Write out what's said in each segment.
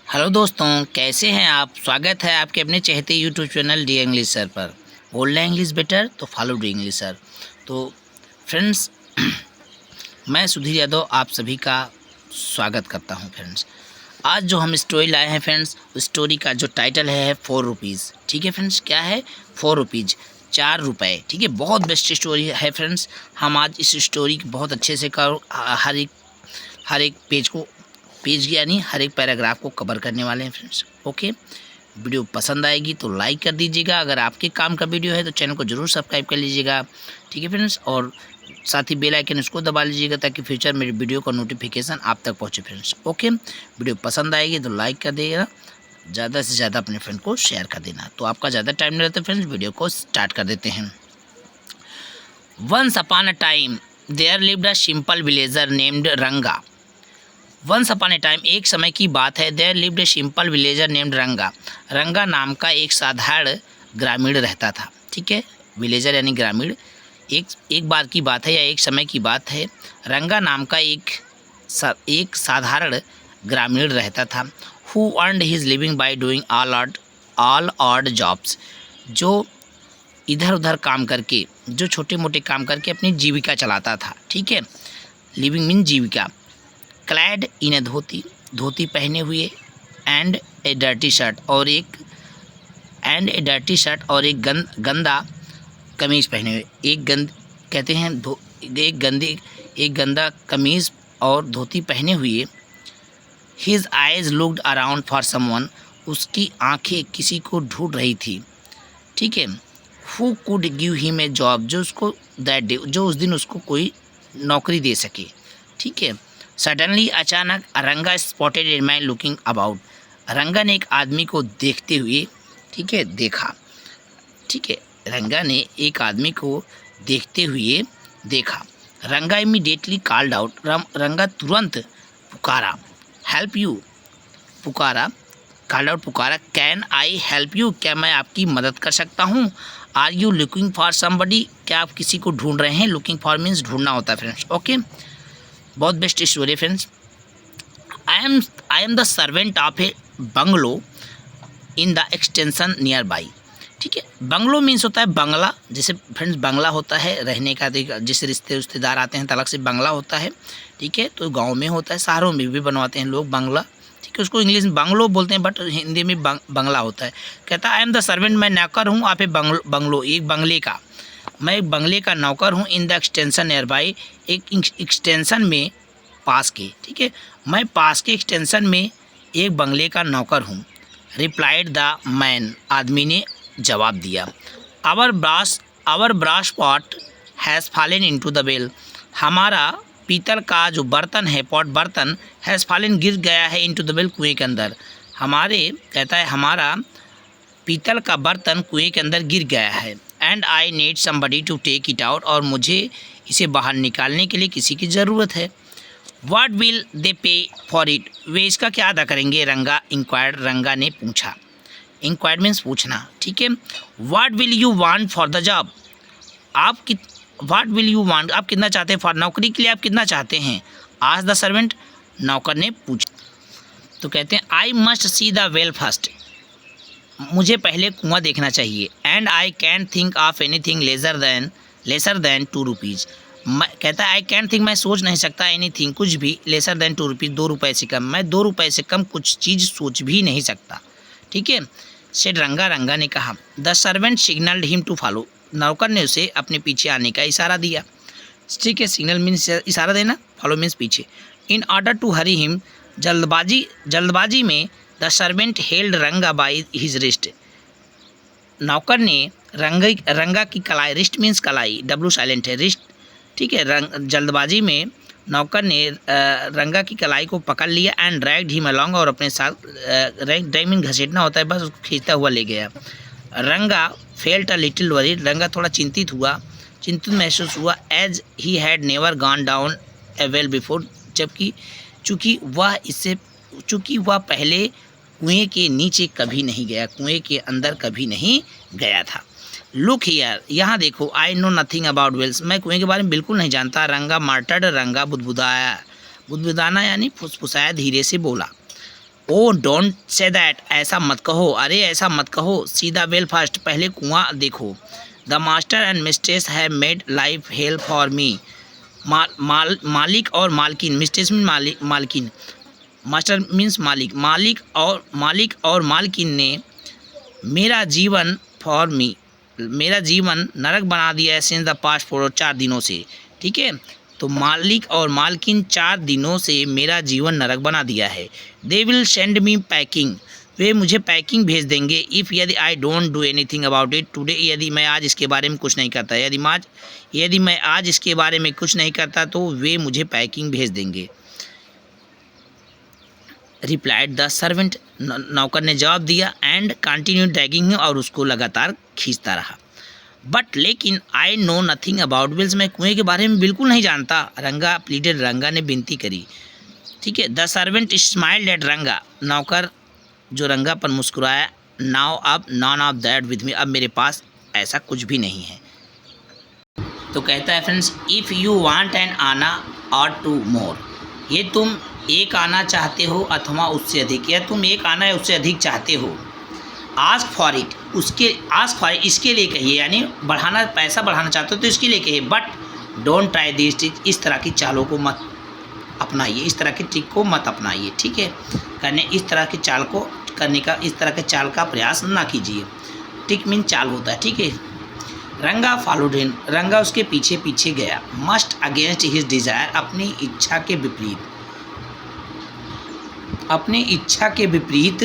Hello दोस्तों, कैसे हैं आप। स्वागत है आपके अपने चहेते YouTube channel the English sir पर। बोलना इंग्लिश बेटर तो फॉलो डी इंग्लिश सर। तो फ्रेंड्स मैं सुधीर यादव आप सभी का स्वागत करता हूं। फ्रेंड्स आज जो हम स्टोरी लाए हैं फ्रेंड्स, स्टोरी का जो टाइटल है 4 रुपीज़। ठीक है फ्रेंड्स, क्या है 4 रुपीज़, 4 रुपये। ठीक है, बहुत बेस्ट स्टोरी है फ्रेंड्स। हम आज इस स्टोरी को बहुत अच्छे से हर एक पेज यानी हर एक पैराग्राफ को कवर करने वाले हैं फ्रेंड्स। ओके, वीडियो पसंद आएगी तो लाइक कर दीजिएगा। अगर आपके काम का वीडियो है तो चैनल को जरूर सब्सक्राइब कर लीजिएगा। ठीक है फ्रेंड्स, और साथ ही बेल आइकन उसको दबा लीजिएगा ताकि फ्यूचर मेरे वीडियो का नोटिफिकेशन आप तक पहुंचे फ्रेंड्स। ओके, वीडियो पसंद आएगी तो लाइक कर देना, ज़्यादा से ज़्यादा अपने फ्रेंड को शेयर कर देना। तो आपका ज़्यादा टाइम नहीं रहता फ्रेंड्स, वीडियो को स्टार्ट कर देते हैं। Once upon a time there lived a simple villager named Ranga. Once upon a time, एक समय की बात है, there lived a simple villager named Ranga. Ranga नाम का एक साधारण ग्रामीण रहता था। ठीक है, विलेजर यानी ग्रामीण। एक बार की बात है या एक समय की बात है। रंगा नाम का एक साधारण ग्रामीण रहता था। Who earned his living by doing all odd jobs, जो इधर उधर काम करके, जो छोटे मोटे काम करके अपनी जीविका चलाता था। ठीक है, लिविंग मीन जीविका। क्लैड इन ए धोती पहने हुए, एंड ए डर्टी शर्ट और एक गंदा कमीज़ पहने हुए। एक गंदा कमीज़ और धोती पहने हुए। His eyes looked around for someone, उसकी आंखें किसी को ढूंढ रही थी। ठीक है, who could give him a job, जो उस दिन उसको कोई नौकरी दे सके। ठीक है, सडनली अचानक रंगा spotted a man looking about. रंगा ने एक आदमी को देखते हुए, ठीक है, देखा। ठीक है, रंगा ने एक आदमी को देखते हुए देखा। रंगा इमीडिएटली कॉल्ड आउट, रंगा तुरंत पुकारा। हेल्प यू, पुकारा, कॉल्ड आउट, पुकारा। कैन आई हेल्प यू, क्या मैं आपकी मदद कर सकता हूँ। Are you looking for somebody, क्या आप किसी को ढूंढ रहे हैं। लुकिंग फॉर मीन्स ढूंढना होता है फ्रेंड्स। ओके, बहुत best story friends. I am the servant of A bungalow in the extension near by. ठीक है, बंगलो मीन्स होता है बंगला। जैसे फ्रेंड्स बंगला होता है रहने का, जैसे रिश्तेदार आते हैं तलक से बंगला होता है। ठीक है, तो गांव में होता है, शहरों में भी बनवाते हैं लोग बंगला। ठीक है, उसको इंग्लिश में बंगलो बोलते हैं, बट हिंदी में बंगला होता है। कहता है आई एम द सर्वेंट, मैं नौकर हूँ आप ए बंगलो, एक बंगले का, मैं एक बंगले का नौकर हूँ। In the extension near by, एक एक्सटेंशन में पास के। ठीक है, मैं पास के एक्सटेंशन में एक बंगले का नौकर हूँ। रिप्लाइड द मैन, आदमी ने जवाब दिया। Our brass pot has fallen into the well, हमारा पीतल का जो बर्तन है, पॉट बर्तन, हैज़ फॉलन गिर गया है, इनटू द वेल कुएँ के अंदर। कहता है हमारा पीतल का बर्तन कुएँ के अंदर गिर गया है। And I need somebody to take it out, और मुझे इसे बाहर निकालने के लिए किसी की ज़रूरत है। व्हाट विल दे पे फॉर इट, वे इसका क्या अदा करेंगे। रंगा इंक्वायर्ड, रंगा ने पूछा। इंक्वायर्ड मीन्स पूछना। ठीक है, what will you want for the job, what will you want, आप कितना चाहते हैं, फॉर नौकरी के लिए आप कितना चाहते हैं। आज द सर्वेंट, नौकर ने पूछा। तो कहते हैं I must see the well first, मुझे पहले कुआं देखना चाहिए। And I can think of anything lesser than 2 rupees, कहता है आई कैन थिंक, मैं सोच नहीं सकता, एनीथिंग कुछ भी, लेसर दैन 2 रुपीज़, 2 रुपये से कम, मैं 2 रुपये से कम कुछ चीज़ सोच भी नहीं सकता। ठीक है, सेड रंगा ने कहा। The servant signalled him to follow, नौकर ने उसे अपने पीछे आने का इशारा दिया। ठीक है, सिग्नल मीन्स इशारा देना, फॉलो मीन्स पीछे। In order to hurry him, जल्दबाजी में the servant held Ranga by his wrist, नौकर ने रंगा की कलाई, रिस्ट मीन्स कलाई, डब्लू साइलेंट है, रिस्ट। ठीक है, जल्दबाजी में नौकर ने रंगा की कलाई को पकड़ लिया। एंड ड्रैग्ड हिम अलोंग, और अपने साथ, ड्रैग मीन घसीटना होता है, बस उसको खींचता हुआ ले गया। रंगा फेल्ट अ लिटिल वरीड, रंगा थोड़ा चिंतित महसूस हुआ। As he had never gone down a well before, चूँकि वह पहले कुएं के नीचे कभी नहीं गया, कुएं के अंदर कभी नहीं गया था। लुक हियर, यहाँ देखो। I know nothing about wells, मैं कुएं के बारे में बिल्कुल नहीं जानता। रंगा मार्टर्ड, रंगा बुदबुदाना यानी फुसफुसाया, धीरे से बोला। ओ डोंट से दैट, ऐसा मत कहो, अरे ऐसा मत कहो। सी द वेल फर्स्ट, पहले कुआं देखो। The master and mistress have made life help for me. मालिक और मालकिन, मिस्ट्रेस मीन मालकिन, मास्टर मीन्स मालिक, मालिक और मालकिन ने मेरा जीवन फॉर मी, मेरा जीवन नरक बना दिया है सिंस द पास्ट 4 दिनों से। ठीक है, तो मालिक और मालकिन 4 दिनों से मेरा जीवन नरक बना दिया है। They will send me packing, वे मुझे पैकिंग भेज देंगे। इफ़ यदि I don't do anything about it today, यदि मैं आज इसके बारे में कुछ नहीं करता, यदि मैं आज इसके बारे में कुछ नहीं करता तो वे मुझे पैकिंग भेज देंगे। रिप्लाइड द सर्वेंट, नौकर ने जवाब दिया। एंड कंटिन्यू ड्रैगिंग, और उसको लगातार खींचता रहा। बट लेकिन I know nothing about wells, मैं कुएं के बारे में बिल्कुल नहीं जानता। रंगा प्लीडेड, रंगा ने विनती करी। ठीक है, द सर्वेंट स्माइल्ड एट रंगा, नौकर जो रंगा पर मुस्कुराया। नाउ अब none of that with me, अब मेरे पास ऐसा कुछ भी नहीं है। तो कहता है friends, if you want an आना और 2 मोर, ये तुम एक आना चाहते हो अथवा उससे अधिक, या तुम एक आना या उससे अधिक चाहते हो। आस्क फॉर इट, इसके लिए कहिए, यानी बढ़ाना, पैसा बढ़ाना चाहते हो तो इसके लिए कहिए। But don't try this trick, इस तरह की चालों को मत अपनाइए, इस तरह की ट्रिक को मत अपनाइए। ठीक है, इस तरह की चाल को करने का, इस तरह के चाल का प्रयास ना कीजिए। ट्रिक मीन चाल होता है। ठीक है, रंगा फॉलोड हिम, रंगा उसके पीछे पीछे गया। मस्ट अगेंस्ट हिज डिज़ायर, अपनी इच्छा के विपरीत, अपनी इच्छा के विपरीत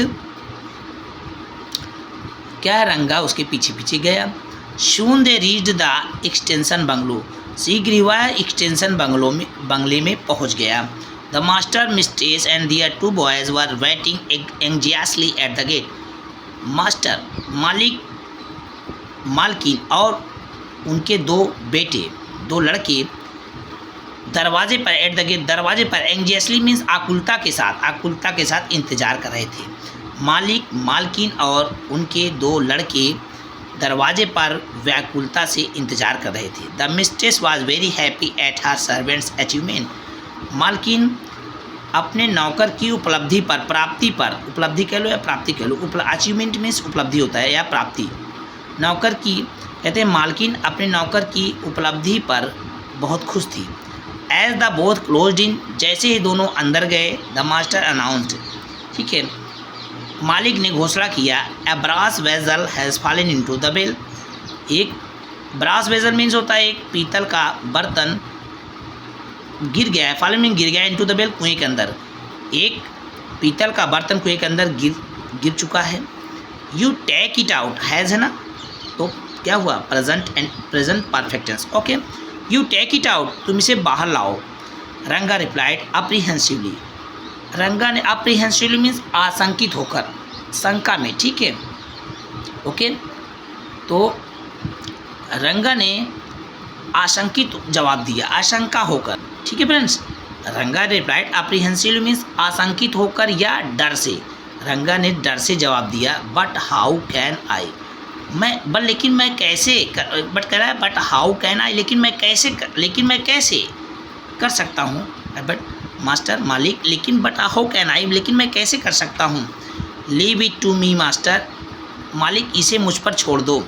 क्या, रंगा उसके पीछे पीछे गया। Soon they reached the extension bungalow, शीघ्र ही वह एक्सटेंशन बंगले में पहुंच गया। The master, mistress and their 2 boys were waiting anxiously at the gate. Master, मालिक, मालकिन और उनके 2 बेटे, 2 लड़के दरवाजे पर, एट द गेट, दरवाजे पर, एंग्जियसली मीन्स आकुलता के साथ इंतजार कर रहे थे। मालिक, मालकिन और उनके 2 लड़के दरवाजे पर व्याकुलता से इंतजार कर रहे थे। The mistress was very happy at her servants achievement, मालकिन अपने नौकर की उपलब्धि पर, प्राप्ति पर, उपलब्धि कह लो या प्राप्ति कह लो, अचीवमेंट मीन्स उपलब्धि होता है या प्राप्ति। नौकर की, कहते हैं मालकिन अपने नौकर की उपलब्धि पर बहुत खुश थी। एज द बोथ क्लोज्ड इन, जैसे ही दोनों अंदर गए, द मास्टर अनाउंस्ड, ठीक है, मालिक ने घोषणा किया, a brass vessel has fallen into the well, एक ब्रास वेजल मीन्स होता है एक पीतल का बर्तन गिर गया है, फॉलन मीन गिर गया, इनटू द वेल कुएं के अंदर, एक पीतल का बर्तन कुएं के अंदर गिर चुका है। You take it out, has है ना, तो क्या हुआ, present perfect tense, okay. You take it out, तुम इसे बाहर लाओ। रंगा रिप्लाइड अप्रीहेंसिवली, रंगा ने, अप्रीहेंसिवली मीन्स आशंकित होकर, शंका में, ठीक है, ओके। तो रंगा ने आशंकित जवाब दिया, आशंका होकर, ठीक है फ्रेंड्स। रंगा रिप्लाइड अप्रीहेंसिवली मीन्स आशंकित होकर या डर से, रंगा ने डर से जवाब दिया। बट हाउ कैन आई, मैं लेकिन मैं कैसे, बट कह रहा है बट हाउ कैन आई, लेकिन मैं कैसे कर सकता हूँ, बट मास्टर मालिक, लेकिन बट हाउ कैन आई, लेकिन मैं कैसे कर सकता हूँ। Leave it to me master, मालिक इसे मुझ पर छोड़ दो।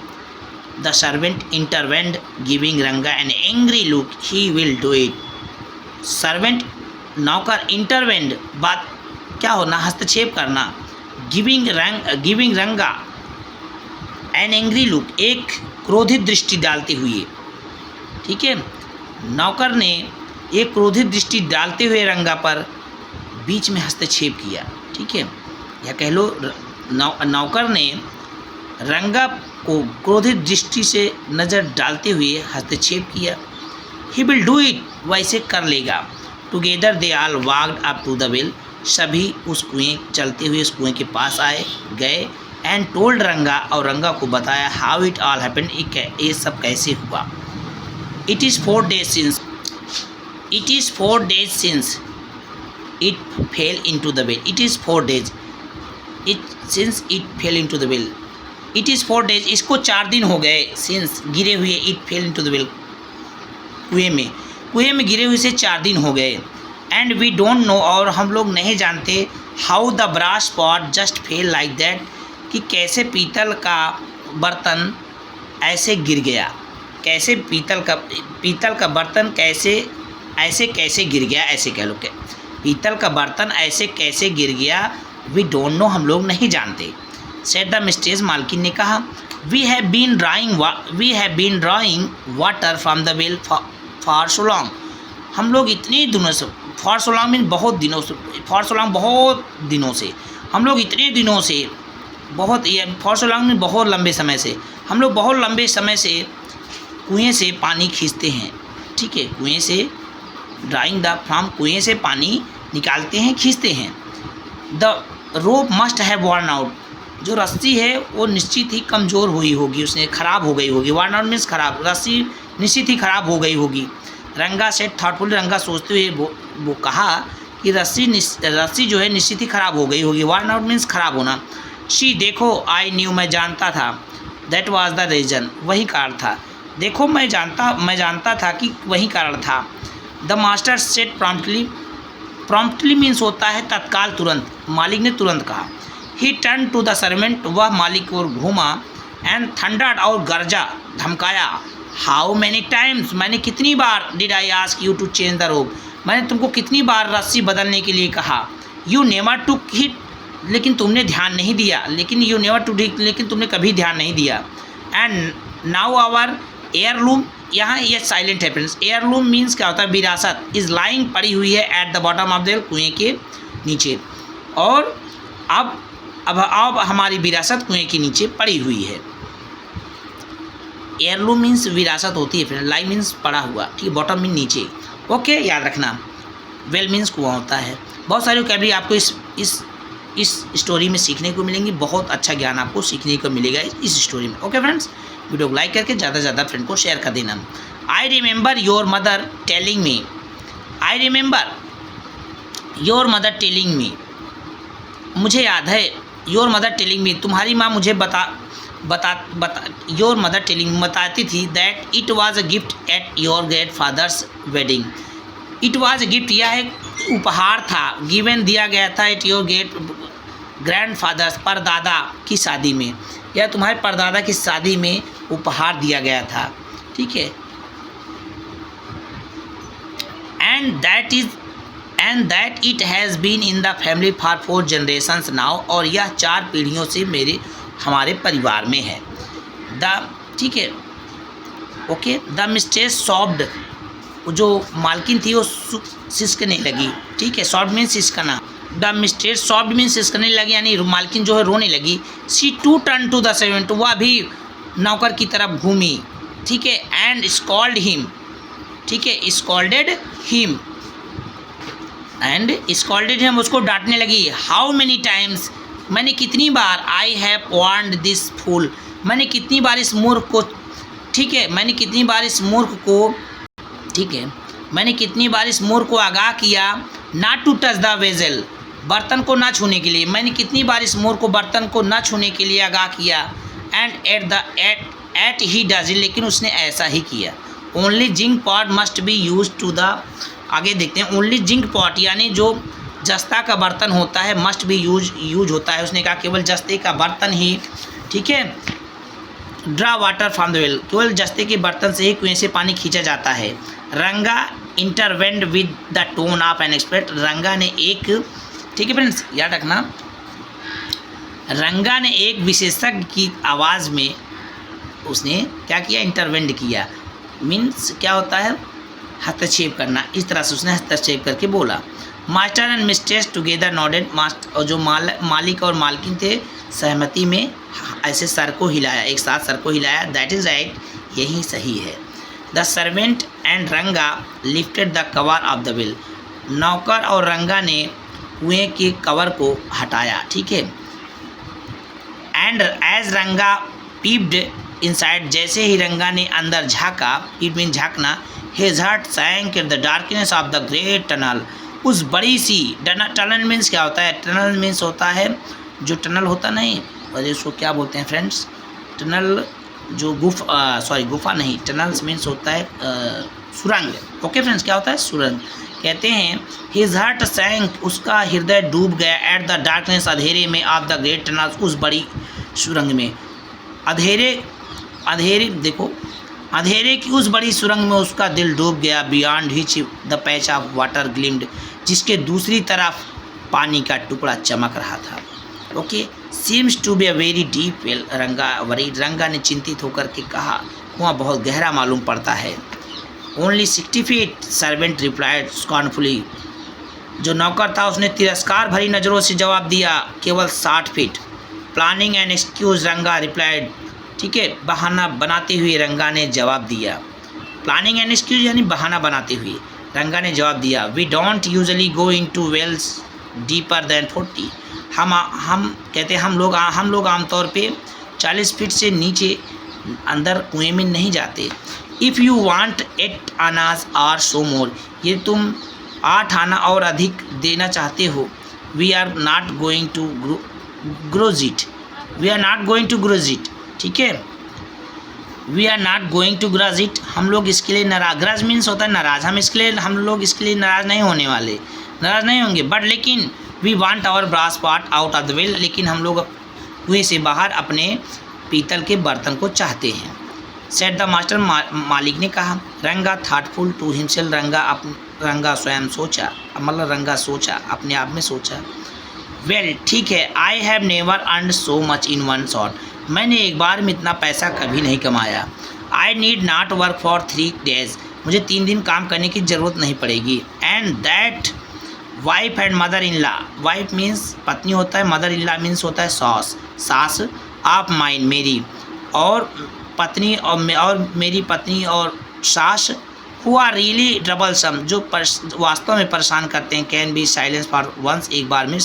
The servant intervened giving Ranga an angry look, he will do it. Servant नौकर, इंटरवेंड बात क्या होना, हस्तक्षेप करना, giving Ranga an angry look, एक क्रोधित दृष्टि डालते हुए, ठीक है, नौकर ने एक क्रोधित दृष्टि डालते हुए रंगा पर बीच में हस्तक्षेप किया, ठीक है, या कह लो नौकर ने रंगा को क्रोधित दृष्टि से नज़र डालते हुए हस्तक्षेप किया। ही विल डू इट, वह इसे कर लेगा। Together they all walked up to the well, सभी उस कुएं, चलते हुए उस कुएं के पास गए। एंड टोल्ड रंगा, और रंगा को बताया, हाउ इट ऑल हैपेंड, ये सब कैसे हुआ। It is 4 days since it fell into the well, it is 4 days since it fell into the well, it is 4 days, इसको 4 दिन हो गए, since गिरे हुए, it fell into the well, कुएं में गिरे हुए से 4 दिन हो गए। एंड वी डोंट नो, और हम लोग नहीं जानते, how the brass pot just fell like that, कि कैसे पीतल का बर्तन ऐसे गिर गया, कैसे पीतल का बर्तन कैसे गिर गया, ऐसे कह लो, पीतल का बर्तन ऐसे कैसे गिर गया, वी डोंट नो, हम लोग नहीं जानते। सेड द मिस्ट्रेस, मालकिन ने कहा। We have been drawing water from the well for so long, हम लोग इतने दिनों से, फॉर सो लॉन्ग मीन बहुत दिनों से, फॉर सो लॉन्ग बहुत दिनों से, हम लोग इतने दिनों से, बहुत, ये फॉर सो लॉन्ग मीन बहुत लंबे समय से, हम लोग बहुत लंबे समय से कुएं से पानी खींचते हैं, ठीक है, कुएं से, ड्राइंग द फ्रॉम, कुएं से पानी निकालते हैं, खींचते हैं। The rope must have worn out, जो रस्सी है वो निश्चित ही कमज़ोर हुई होगी, उसने ख़राब हो गई होगी, वर्न आउट मीन्स ख़राब, रस्सी निश्चित ही ख़राब हो गई होगी। रंगा सेड थॉटफुली, रंगा सोचते हुए वो कहा कि रस्सी जो है निश्चित ही ख़राब हो गई होगी, वर्न आउट मीन्स ख़राब होना। शी, देखो, आई न्यू, मैं जानता था, दैट वाज द रीज़न, वही कारण था, देखो मैं जानता था कि वही कारण था। The master said promptly means होता है तत्काल, तुरंत, मालिक ने तुरंत कहा। He turn to the servant, वह मालिक की ओर घूमा, एंड थंडर्ड, और गरजा, धमकाया। हाउ मैनी टाइम्स, मैंने कितनी बार, did I ask you to change the rope, मैंने तुमको कितनी बार रस्सी बदलने के लिए कहा। यू नेवर टुक हिट, लेकिन तुमने ध्यान नहीं दिया, लेकिन तुमने कभी ध्यान नहीं दिया। एंड नाउ आवर एयरलूम, यहाँ ये साइलेंट है फ्रेंड्स, एयरलूम मीन्स क्या होता है, विरासत, इज़ लाइंग, पड़ी हुई है, at the bottom of the well, कुएँ के नीचे, और अब हमारी विरासत कुएँ के नीचे पड़ी हुई है। एयरलूम मीन्स विरासत होती है फ्रेंड, लाई मीन्स पड़ा हुआ, ठीक है, बॉटम मीन नीचे, ओके, याद रखना। वेल मीन्स कुआं होता है। बहुत सारी वोकैबुलरी आपको इस स्टोरी में सीखने को मिलेंगी, बहुत अच्छा ज्ञान आपको सीखने को मिलेगा इस स्टोरी में। ओके फ्रेंड्स, वीडियो को लाइक करके ज़्यादा से ज़्यादा फ्रेंड को शेयर कर देना। I remember your mother telling me, I remember your mother telling me, मुझे याद है, योर मदर टेलिंग मी, तुम्हारी माँ मुझे योर मदर टेलिंग बताती थी, that it was a gift at your great father's wedding, it was a gift, यह एक उपहार था, गिवन, दिया गया था, एट योर ग्रैंड फादर्स, परदादा की शादी में, या तुम्हारे परदादा की शादी में उपहार दिया गया था, ठीक है। And that it has been in the family for 4 generations now, और यह 4 पीढ़ियों से हमारे परिवार में है। ठीक है, ओके। द मिस्ट्रेस सॉफ्ड, जो मालकिन थी वो सिसकने लगी, ठीक है, सॉफ्ट मीन सिसकना। द मिस्ट्रेस सॉफ्ट मीन सिसकने लगी, यानी मालकिन जो है रोने लगी। She too turn to the servant, वह भी नौकर की तरफ घूमी, ठीक है, एंड स्कॉल्ड हिम, ठीक है, स्कॉल्डेड हिम, उसको डांटने लगी। हाउ मेनी टाइम्स, मैंने कितनी बार, आई हैव वार्न्ड दिस फूल, मैंने कितनी बार इस मूर्ख को, ठीक है, मैंने कितनी बार इस मूर्ख को आगाह किया, not to touch the vessel, बर्तन को ना छूने के लिए, मैंने कितनी बार इस मूर्ख को बर्तन को ना छूने के लिए आगाह किया। एंड एट ही डज, लेकिन उसने ऐसा ही किया। Only zinc pot must be use to the, आगे देखते हैं, ओनली जिंक पॉट यानी जो जस्ता का बर्तन होता है, मस्ट बी यूज होता है, उसने कहा केवल जस्ते का बर्तन ही, ठीक है। Draw water from the well, केवल जस्ते के बर्तन से ही कुएं से पानी खींचा जाता है। Ranga intervened with the tone of an expert, Ranga ने एक, ठीक है फ्रेंड्स, याद रखना, रंगा ने एक विशेषज्ञ की आवाज़ में उसने क्या किया, इंटरवेंड किया, मीन्स क्या होता है, हस्तक्षेप करना, इस तरह से उसने हस्तक्षेप करके बोला। Master and mistress together nodded, master और जो मालिक और मालकिन थे सहमति में ऐसे सर को हिलाया, एक साथ सर को हिलाया। दैट इज़ राइट, यही सही है। द सर्वेंट एंड रंगा lifted the cover of the well, नौकर और रंगा ने कुएं के कवर को हटाया, ठीक है। And as Ranga peeped inside, जैसे ही रंगा ने अंदर झाँका, पीप मीन झाँकना, his heart sank in the darkness of the great tunnel, उस बड़ी सी टनल मीन्स क्या होता है, टनल मीन्स होता है जो टनल होता नहीं, और इसको क्या बोलते हैं फ्रेंड्स, टनल जो गुफा नहीं, टनल्स मीन्स होता है सुरंग। ओके फ्रेंड्स, क्या होता है, सुरंग, कहते हैं हिज हार्ट सैंक, उसका हृदय डूब गया एट द डार्कनेस, अंधेरे में, ऑफ द ग्रेट टनल, उस बड़ी सुरंग में। अंधेरे की उस बड़ी सुरंग में उसका दिल डूब गया। Beyond which the patch of water gleamed, जिसके दूसरी तरफ पानी का टुकड़ा चमक रहा था। Okay, seems to be a very deep well, Ranga ने चिंतित होकर के कहा, कुआं बहुत गहरा मालूम पड़ता है। ओनली 60 फीट, सर्वेंट रिप्लाइड स्कॉर्नफुली, जो नौकर था उसने तिरस्कार भरी नज़रों से जवाब दिया, केवल 60 फीट। प्लानिंग एंड एक्सक्यूज, रंगा रिप्लाइड, ठीक है, बहाना बनाते हुए रंगा ने जवाब दिया। प्लानिंग एंड एक्सक्यूज यानी बहाना बनाते हुए रंगा ने जवाब दिया, we don't usually go into wells deeper than 40, हम कहते हैं हम लोग आमतौर पे 40 फीट से नीचे अंदर कुएं में नहीं जाते। इफ़ यू वांट 8 आनाज और सो मोर, ये तुम 8 आना और अधिक देना चाहते हो, we are not going to grudge it, ठीक है, we are not going to grudge it, हम लोग इसके लिए नाराज, ग्रज मीन्स होता है नाराज, हम लोग इसके लिए नाराज नहीं होंगे, बट लेकिन we want our brass pot out of the well, लेकिन हम लोग कुएं से बाहर अपने पीतल के बर्तन को चाहते हैं। सेट द मास्टर, मालिक ने कहा। रंगा थाटफुल टू हिमसेल्फ, रंगा स्वयं सोचा, मतलब रंगा सोचा, अपने आप में सोचा। वेल ठीक है, I have never earned so much in one shot, मैंने एक बार में इतना पैसा कभी नहीं कमाया। आई need not work for 3 days, मुझे 3 दिन काम करने की ज़रूरत नहीं पड़ेगी। And that wife and mother in law, wife means पत्नी होता है, मदर इन लॉ मीन्स होता है सास ऑफ माइन, मेरी और पत्नी और मेरी पत्नी और सास, हु आर रियली ट्रबलसम, जो वास्तव में परेशान करते हैं, can be silence for once, एक बार में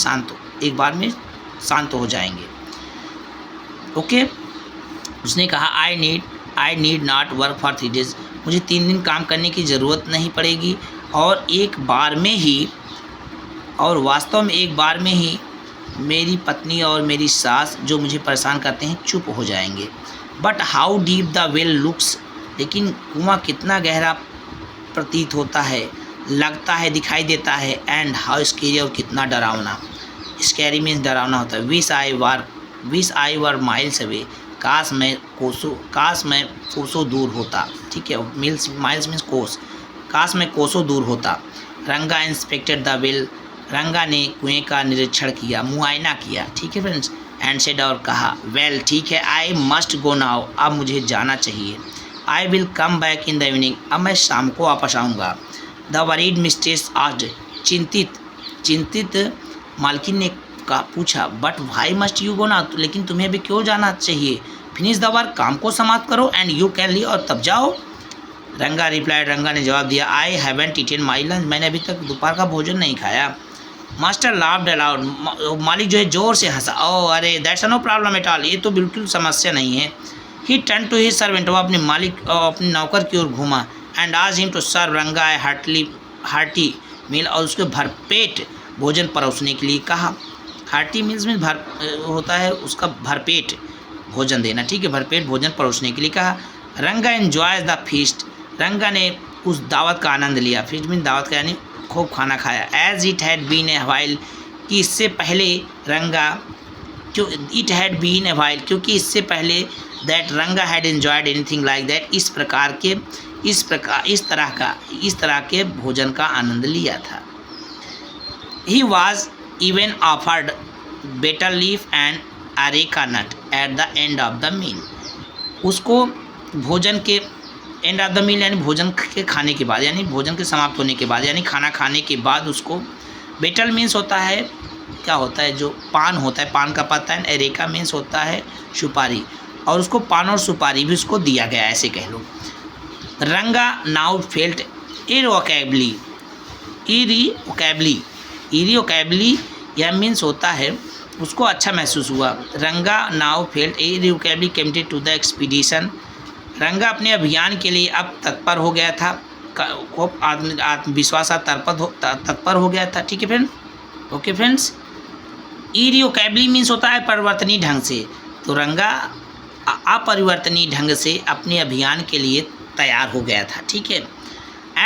शांत हो जाएंगे। ओके, उसने कहा I need not work for 3 days, मुझे 3 दिन काम करने की ज़रूरत नहीं पड़ेगी, और वास्तव में एक बार में ही मेरी पत्नी और मेरी सास जो मुझे परेशान करते हैं चुप हो जाएंगे। But how deep the well looks, लेकिन कुआं कितना गहरा प्रतीत होता है, लगता है, दिखाई देता है। एंड हाउ स्केरी, और कितना डरावना, स्कैरी मीन्स डरावना होता है। Wish I were miles away, काश मैं कोसों दूर होता, ठीक है, माइल्स मीन्स कोस, काश मैं कोसों दूर होता। रंगा इंस्पेक्टेड द वेल, रंगा ने कुएं का निरीक्षण किया, मुआयना किया, ठीक है फ्रेंड्स। एंड सेड, और कहा, वेल ठीक है, आई मस्ट गो नाउ, अब मुझे जाना चाहिए। I will come back in the evening, अब मैं शाम को वापस आऊँगा। द वरीड मिस्ट्रेस आस्क्ड, चिंतित मालकिन ने पूछा, but why must you go now, लेकिन तुम्हें अभी क्यों जाना चाहिए। फिनिश द वर्क, काम को समाप्त करो, एंड यू कैन लीव, और तब जाओ। रंगा रिप्लाइड, रंगा ने जवाब दिया, I haven't eaten my lunch, मैंने अभी तक दोपहर का भोजन नहीं खाया। मास्टर लाफ्ड अलाउड, मालिक जो है जोर से हंसा। ओह अरे, that's no problem at all, ये तो बिल्कुल समस्या नहीं है। He turn to his servant, वो अपने मालिक और अपने नौकर की ओर घूमा। एंड आज हिम टू सर्व रंगा हार्टी मील, और उसके भरपेट भोजन परोसने के लिए कहा। हार्टी मील्स में होता है उसका भरपेट भोजन देना, ठीक है, भरपेट भोजन परोसने के लिए कहा। रंगा एन्जॉयज द फीस्ट, रंगा ने उस दावत का आनंद लिया। फीस्ट मीन दावत का यानी खूब खाना खाया। As it had been a while, कि इससे पहले रंगा, क्योंकि इससे पहले that Ranga had enjoyed anything like that, इस तरह के भोजन का आनंद लिया था। He was even offered betel leaf and areca nut at the end of the meal, उसको भोजन के एंड ऑफ द मील यानी भोजन के खाने के बाद, यानी भोजन के समाप्त होने के बाद, यानी खाना खाने के बाद उसको, बेटल मीन्स होता है, क्या होता है, जो पान होता है, पान का पत्ता है। एरेका मीन्स होता है सुपारी, और उसको पान और सुपारी भी उसको दिया गया, ऐसे कह लो। रंगा नाउ फेल्ट इरिवोकेबली, यह मीन्स होता है उसको अच्छा महसूस हुआ। Ranga now felt irrevocably committed to the expedition, Ranga अपने अभियान के लिए अब तत्पर हो गया था, खूब आत्मविश्वास तत्पर हो गया था, ठीक है फ्रेंड। ओके फ्रेंड्स, इरिवोकेबली मीन्स होता है परिवर्तनीय ढंग से, तो रंगा अपरिवर्तनीय ढंग से अपने अभियान के लिए तैयार हो गया था, ठीक है।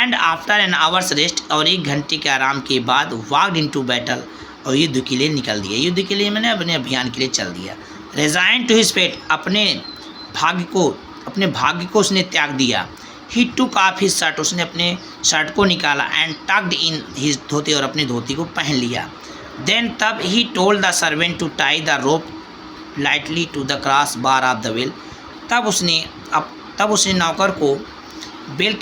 And after an hour's rest, और 1 घंटे के आराम के बाद वॉक्ड इनटू बैटल, और युद्ध के लिए निकल दिया। युद्ध के लिए मैंने अपने अभियान के लिए चल दिया। रिजाइन टू हिज फेट, अपने भाग्य को उसने त्याग दिया। He took off his shirt, उसने अपने शर्ट को निकाला। And tucked in his dhoti, और अपनी धोती को पहन लिया। देन तब he told the servant to tie the rope lightly to the cross bar of the wheel, तब उसने नौकर को बेल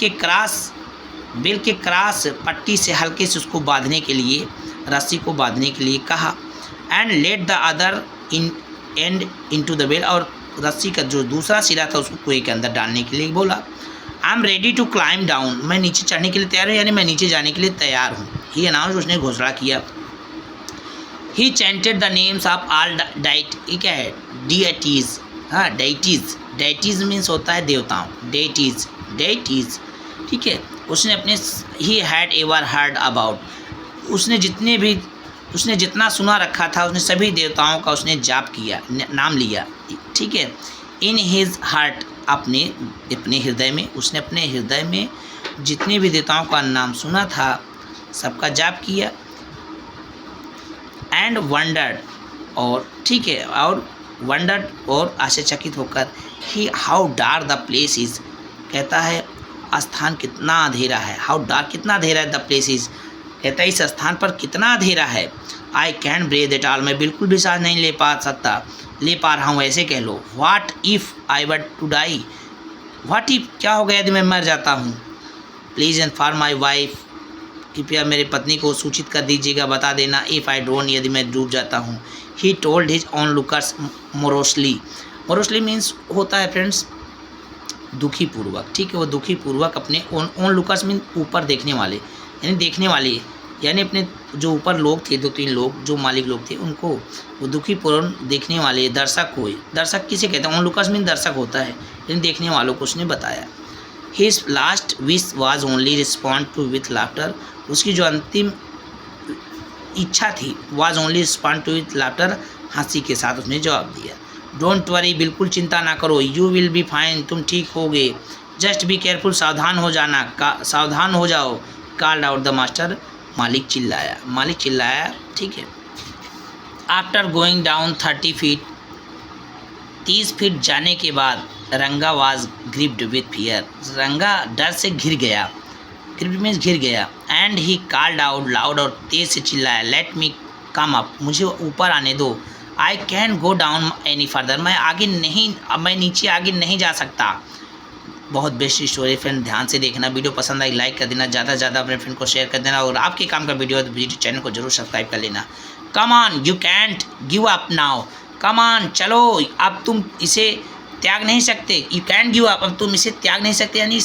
के क्रॉस पट्टी से हल्के से उसको बांधने के लिए, रस्सी को बांधने के लिए कहा। And let the other end into the well, और रस्सी का जो दूसरा सिरा था उसको कुएं के अंदर डालने के लिए बोला। I am ready to climb down, मैं नीचे चढ़ने के लिए तैयार हूँ, यानी मैं नीचे जाने के लिए तैयार हूँ। ही अनाउंस, उसने घोषणा किया। He chanted the names of all ये क्या है, डीएटीज, हाँ डेटीज मीन्स होता है देवताओं, डेटीज, ठीक है। उसने अपने he had ever heard about, उसने जितना सुना रखा था, उसने सभी देवताओं का उसने जाप किया, नाम लिया, ठीक है। इन हिज हार्ट, अपने हृदय में, उसने अपने हृदय में जितने भी देवताओं का नाम सुना था सबका जाप किया। एंड वंडर्ड, और ठीक है, और वंडर्ड, और आश्चर्यचकित होकर, he how dark the place is, कहता है स्थान कितना अंधेरा है। हाउ डार्क, कितना अंधेरा है, द प्लेस इज, कहता है इस स्थान पर कितना अंधेरा है। I can breathe at all, मैं बिल्कुल भी सांस नहीं ले पा रहा हूँ, ऐसे कह लो। What if I were to die, what if, क्या हो गया यदि मैं मर जाता हूँ। प्लीज़ इन्फॉर्म माई वाइफ, कृपया मेरे पत्नी को सूचित कर दीजिएगा, बता देना। इफ़ आई डोंट, यदि मैं डूब जाता हूँ। He told his onlookers morosely means होता है फ्रेंड्स दुखी पूर्वक, ठीक है। वो दुखी पूर्वक अपने ऑन लुकर्स मीन ऊपर देखने वाले, यानी देखने वाले, यानी अपने जो ऊपर लोग थे, 2-3 लोग जो मालिक लोग थे, उनको वो दुखी पूर्वक देखने वाले दर्शक हुए। दर्शक किसे कहते हैं, ऑन लुकर्स मीन दर्शक होता है, लेकिन देखने वालों को उसने बताया। His last wish was only respond to with laughter, उसकी जो अंतिम इच्छा थी, was only respond to with laughter, हंसी के साथ उसने जवाब दिया। डोंट वरी, बिल्कुल चिंता ना करो। यू विल बी फाइन, तुम ठीक होगे। जस्ट बी केयरफुल, सावधान हो जाओ। कॉल्ड आउट द मास्टर, मालिक चिल्लाया, ठीक है। After going down 30 feet, 30 feet जाने के बाद, रंगा वाज ग्रिप्ड विथ फियर, रंगा डर से घिर गया, ग्रिप्ड मीन्स घिर गया। And he called out loud, और तेज से चिल्लाया, लेट मी कम अप, मुझे ऊपर आने दो। I can go down any further, मैं नीचे आगे नहीं जा सकता। बहुत बेस्ट स्टोरी फ्रेंड, ध्यान से देखना। वीडियो पसंद आई लाइक कर देना, ज़्यादा से ज़्यादा अपने फ्रेंड को शेयर कर देना, और आपके काम का वीडियो है तो वीडियो चैनल को जरूर सब्सक्राइब कर लेना। Come on, you can't give up now, come on, चलो, अब तुम इसे त्याग नहीं सकते। यू कैंट गिव अप, अब तुम इसे त्याग नहीं सकते, यानी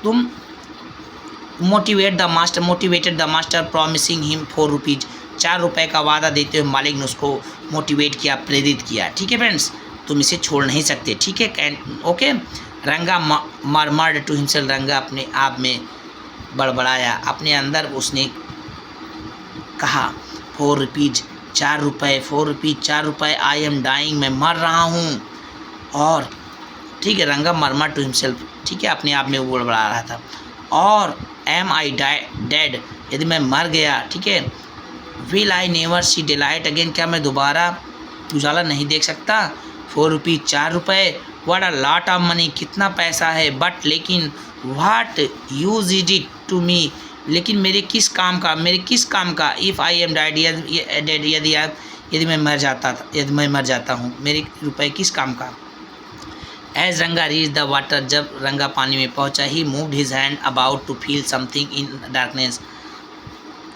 तुम motivated the master promising him 4 rupees, 4 रुपये का वादा देते हुए मालिक ने उसको मोटिवेट किया, प्रेरित किया, ठीक है फ्रेंड्स। तुम इसे छोड़ नहीं सकते, ठीक है, ओके। रंगा मर्मर्ड टू हिमसेल्फ, रंगा अपने आप में बड़बड़ाया, अपने अंदर उसने कहा, 4 रुपीज़, 4 रुपये, 4 रुपीज़, 4 रुपये, आई एम डाइंग, मैं मर रहा हूँ। और ठीक है, रंगा मर्मर टू हिमसेल्फ, ठीक है, अपने आप में वो बड़बड़ा रहा था। और एम आई डेड, यदि मैं मर गया, ठीक है। Will I never see delight again, क्या मैं दोबारा उजाला नहीं देख सकता। 4 रुपीज़, 4 रुपये, what a lot of money, कितना पैसा है। बट लेकिन, what use is it to me, लेकिन मेरे किस काम का। इफ़ आई एम डेड, यदि मैं मर जाता हूँ, मेरे रुपए किस काम का। एज रंगा रीच द वाटर, जब रंगा पानी में पहुँचा, he moved his hand about to feel something in darkness,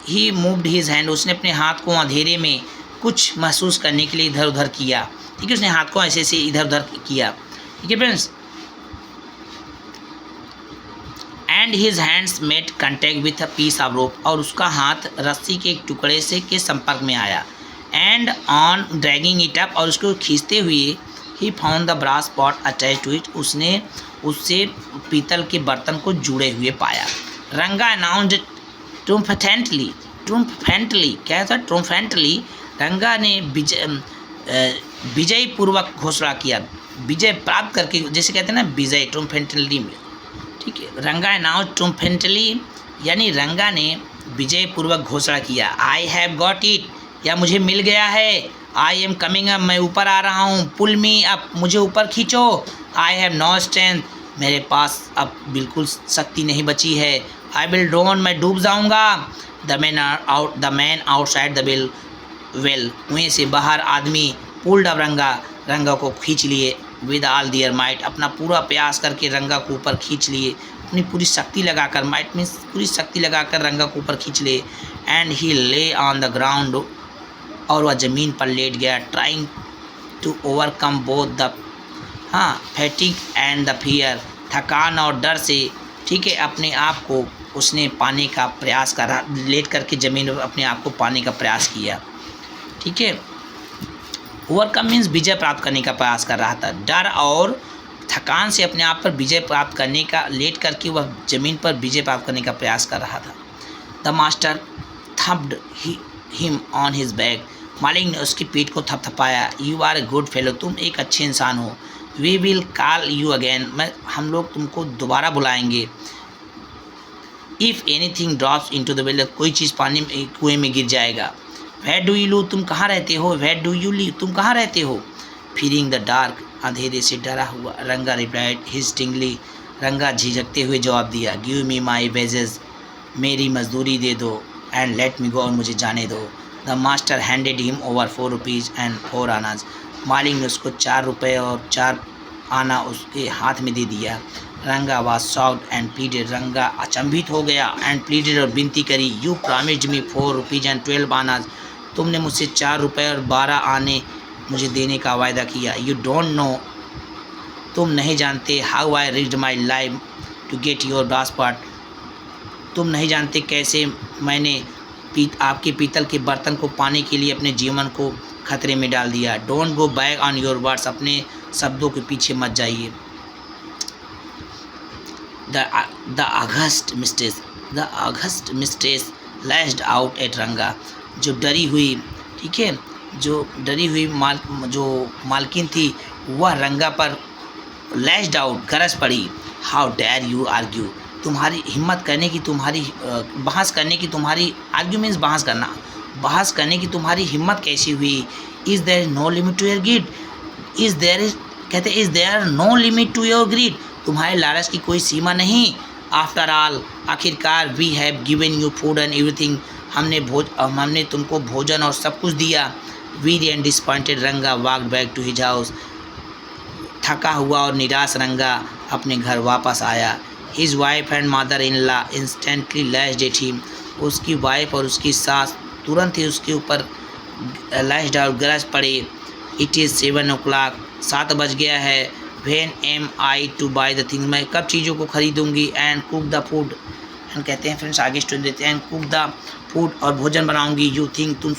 he moved his hand, उसने अपने हाथ को अंधेरे में कुछ महसूस करने के लिए इधर उधर किया, ठीक है, उसने हाथ को ऐसे से इधर उधर किया, ठीक है friends. And his hands made contact with a piece of rope, और उसका हाथ रस्सी के एक टुकड़े से के संपर्क में आया। And on dragging it up, और उसको खींचते हुए, he found the brass pot attach to it, उसने उससे पीतल के बर्तन को जुड़े हुए पाया। रंगा अनाउंस्ड ट्रुम्फेंटली, क्या था ट्रुम्फेंटली, रंगा ने विजय पूर्वक घोषणा किया, विजय प्राप्त करके, जैसे कहते हैं ना विजय, ट्रुम्फेंटली में, ठीक है। रंगा अनाउंस ट्रम्पेटली, यानी रंगा ने विजय पूर्वक घोषणा किया, आई हैव गॉट इट, या मुझे मिल गया है, आई एम कमिंग अप, मैं ऊपर आ रहा हूँ, पुल मी अप, मुझे ऊपर खींचो, आई हैव नो स्ट्रेंथ, मेरे पास अब बिल्कुल शक्ति नहीं बची है, आई विल ड्रोन, मैं डूब जाऊँगा, the man outside the well, कुएं से बाहर आदमी, पुल्ड अप रंगा, रंगा को खींच लिए, विद ऑल दियर माइट, अपना पूरा प्रयास करके रंगा को ऊपर खींच लिए, अपनी पूरी शक्ति लगाकर, माइट मीन्स पूरी शक्ति लगाकर रंगा को ऊपर खींच लिए, एंड ही ले ऑन द ग्राउंड, और वह ज़मीन पर लेट गया, trying to overcome both the fatigue and the fear, थकान और डर से, ठीक है, अपने आप को उसने पाने का प्रयास करा, लेट करके ज़मीन पर अपने आप को पाने का प्रयास किया, ठीक है। ओवरकम मीन्स विजय प्राप्त करने का प्रयास कर रहा था, डर और थकान से अपने आप पर विजय प्राप्त करने का, लेट करके वह ज़मीन पर विजय प्राप्त करने का प्रयास कर रहा था। The master thumped him on his back, मालिक ने उसकी पीठ को थपथपाया, you are a good fellow, तुम एक अच्छे इंसान हो, we will call you again, हम लोग तुमको दोबारा बुलाएंगे, if anything drops into the well, कोई चीज़ पानी में कुएँ में गिर जाएगा, वेयर डू यू लिव, तुम कहाँ रहते हो, वेयर डू यू लिव, तुम कहाँ रहते हो, फीलिंग द डार्क, अंधेरे से डरा हुआ, रंगा रिप्लाइड हिस्टिंगली, रंगा झिझकते हुए जवाब दिया, गिव मी माई वेजेस, मेरी मजदूरी दे दो, एंड लेट मी गो, और मुझे जाने दो। The master handed him over 4 rupees and 4 आनाज, मालिक ने उसको 4 रुपये और 4 आना उसके हाथ में दे दिया। रंगा वाज शॉक्ड एंड प्लीडेड, रंगा अचंभित हो गया, एंड प्लीडेड, और विनती करी, you promised me 4 rupees and 12 आनाज, तुमने मुझसे 4 रुपये और 12 आने मुझे देने का वायदा किया, यू डोंट नो, तुम नहीं जानते, how I risked my life to get your brass pot, तुम नहीं जानते कैसे मैंने आपके पीतल के बर्तन को पाने के लिए अपने जीवन को खतरे में डाल दिया, don't go back on your words, अपने शब्दों के पीछे मत जाइए। The August mistress lashed out at रंगा, जो डरी हुई, ठीक है, जो डरी हुई मालकिन थी, वह रंगा पर लैश्ड आउट, गरज पड़ी, हाउ डेयर यू आर्ग्यू, तुम्हारी हिम्मत करने की, तुम्हारी बहस करने की, तुम्हारी आर्ग्यू मीन्स बहस करना, बहस करने की तुम्हारी हिम्मत कैसी हुई, is there no limit to your greed, कहते is there no limit to your greed, तुम्हारे लालच की कोई सीमा नहीं, आफ्टर ऑल, आखिरकार, we have given you food and everything, हमने तुमको भोजन और सब कुछ दिया। Weary and disappointed Ranga walked back to his house, थका हुआ और निराश रंगा अपने घर वापस आया। His wife and mother in law instantly lashed at him, उसकी वाइफ और उसकी सास तुरंत ही उसके ऊपर लैश्ड और गरज पड़े। इट इज़ 7 o'clock, 7 बज गया है। When am I to buy the thing, मैं कब चीज़ों को खरीदूँगी, and cook the food, and कहते हैं फ्रेंड्स आगे स्टोरी देते हैं, एंड कुक द फूड, और भोजन बनाऊँगी। यू थिंक, तुम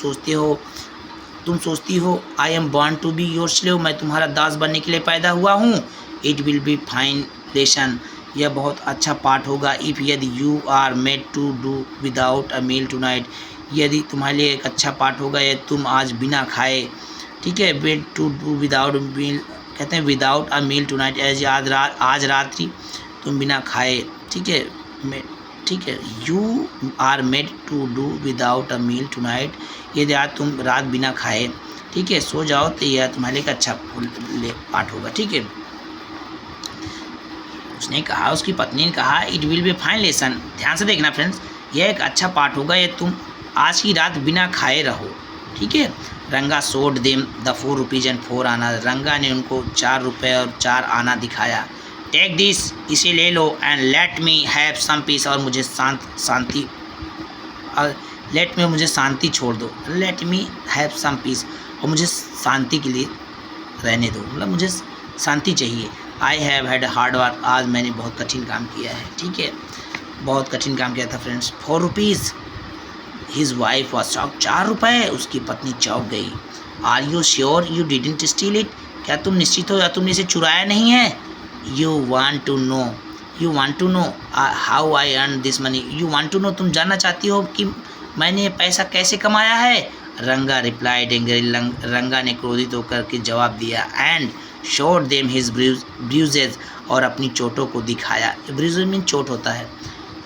सोचती हो, I am born to be your slave, मैं तुम्हारा दास बनने के लिए पैदा हुआ हूँ। It will be fine lesson, यह बहुत अच्छा पाठ होगा। इफ़ यदि you are made to do without a meal tonight, यदि तुम्हारे लिए एक अच्छा पाठ होगा यदि तुम आज बिना खाए, ठीक है, made to do without meal, कहते हैं without a meal tonight, आज रात्रि तुम बिना खाए, ठीक है, you are made to do without a meal tonight, यदि आज तुम रात बिना खाए, ठीक है, सो जाओ, तो यह तुम्हारे लिए एक अच्छा पाठ होगा, ठीक है। उसने कहा, उसकी पत्नी ने कहा, it will be fine lesson, ध्यान से देखना फ्रेंड्स, यह एक अच्छा पाठ होगा यह तुम आज की रात बिना खाए रहो, ठीक है। रंगा सोड देम द 4 रुपीज़ एंड 4 आना, रंगा ने उनको 4 रुपये और 4 आना दिखाया। टेक दिस, इसे ले लो, and let me have some peace, और मुझे मुझे शांति छोड़ दो, let me have some peace, और मुझे शांति के लिए रहने दो, मतलब मुझे शांति चाहिए। I have had hard work, आज मैंने बहुत कठिन काम किया है, ठीक है, बहुत कठिन काम किया था friends. 4 rupees, his wife was shock, 4 रुपये, उसकी पत्नी चौंक गई। Are you sure you didn't steal it, क्या तुम निश्चित हो या तुमने इसे चुराया नहीं है। You want to know how I earn this money, you want to know, तुम जानना चाहती हो कि मैंने पैसा कैसे कमाया है। रंगा रिप्लाइड एंग्री, रंगा ने क्रोधित होकर के जवाब दिया, एंड शोड देम हिज ब्रूजेज, और अपनी चोटों को दिखाया। ब्रूजेज मीन चोट होता है।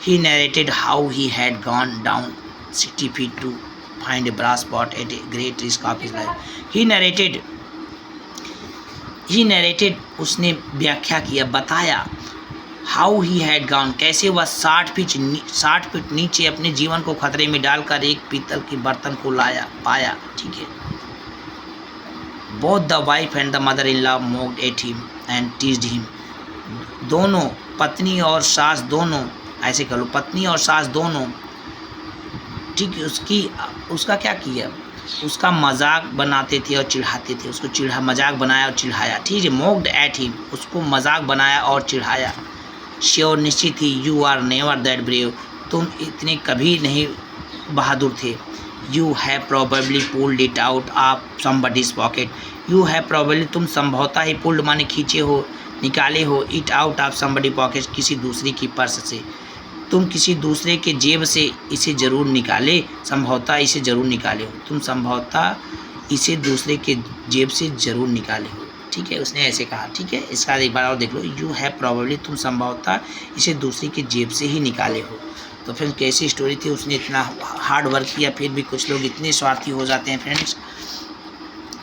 He narrated how he had gone down 60 feet to find a brass pot at a great risk of his life. He narrated, उसने व्याख्या किया, बताया, हाउ ही हैड गॉन, कैसे वह 60 फीट नीचे अपने जीवन को खतरे में डालकर एक पीतल के बर्तन को पाया। ठीक है। Both the wife and the mother in law mocked at him and teased him, दोनों पत्नी और सास दोनों, ऐसे कह लो, पत्नी और सास दोनों, ठीक है, उसका क्या किया, उसका मजाक बनाते थे और चिढ़ाते थे, उसको मजाक बनाया और चिढ़ाया। ठीक है। मोक्ड एट हिम, उसको मजाक बनाया और चिढ़ाया। श्योर, निश्चित ही, you are never that brave, तुम इतने कभी नहीं बहादुर थे। You have probably pulled it out of somebody's pocket, you have probably, तुम संभवतः ही, पुल्ड माने खींचे हो, निकाले हो, it out of somebody pocket, किसी दूसरे की पर्स से, तुम किसी दूसरे के जेब से इसे ज़रूर निकाले, संभवतः इसे ज़रूर निकाले हो, तुम संभवतः इसे दूसरे के जेब से ज़रूर निकाले हो। ठीक है, उसने ऐसे कहा। ठीक है, इसका एक बार और देख लो, यू हैव प्रोबेबली, तुम संभवतः इसे दूसरे के जेब से ही निकाले हो। तो फिर कैसी स्टोरी थी, उसने इतना हार्ड वर्क किया, फिर भी कुछ लोग इतने स्वार्थी हो जाते हैं फ्रेंड्स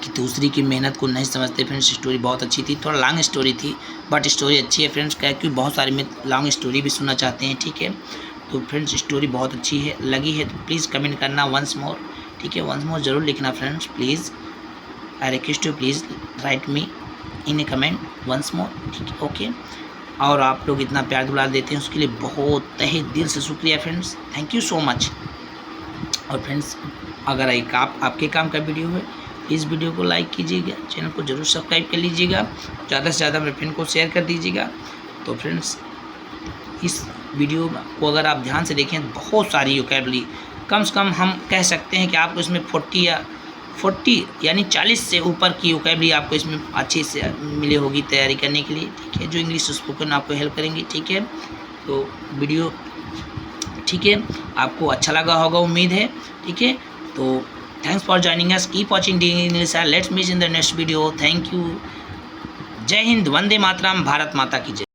कि दूसरी की मेहनत को नहीं समझते। फ्रेंड्स स्टोरी बहुत अच्छी थी, थोड़ा लॉन्ग स्टोरी थी, बट स्टोरी अच्छी है फ्रेंड्स, क्योंकि बहुत सारे में लॉन्ग स्टोरी भी सुनना चाहते हैं। ठीक है, तो फ्रेंड्स स्टोरी बहुत अच्छी है, लगी है तो प्लीज़ कमेंट करना वंस मोर। ठीक है, वंस मोर ज़रूर लिखना friends, please, I request you, please write me in a comment once more. ठीक है, ओके। और आप लोग इतना प्यार दुलार देते हैं उसके लिए बहुत तहे दिल से शुक्रिया friends, thank you so much. और फ्रेंड्स अगर एक आपके काम का वीडियो है, इस वीडियो को लाइक कीजिएगा, चैनल को जरूर सब्सक्राइब कर लीजिएगा, ज़्यादा से ज़्यादा अपने फ्रेंड को शेयर कर दीजिएगा। तो फ्रेंड्स इस वीडियो को अगर आप ध्यान से देखें तो बहुत सारी वोकैबुलरी, कम से कम हम कह सकते हैं कि आपको इसमें 40 यानी 40 से ऊपर की वोकैबुलरी आपको इसमें अच्छे से मिली होगी तैयारी करने के लिए। ठीक है, जो इंग्लिश स्पोकन आपको हेल्प करेंगी। ठीक है, तो वीडियो, ठीक है, आपको अच्छा लगा होगा उम्मीद है। ठीक है, तो thanks for joining us, keep watching D English, let's meet in the next video. Thank you, Jai Hind, Vande Mataram, Bharat माता की जय।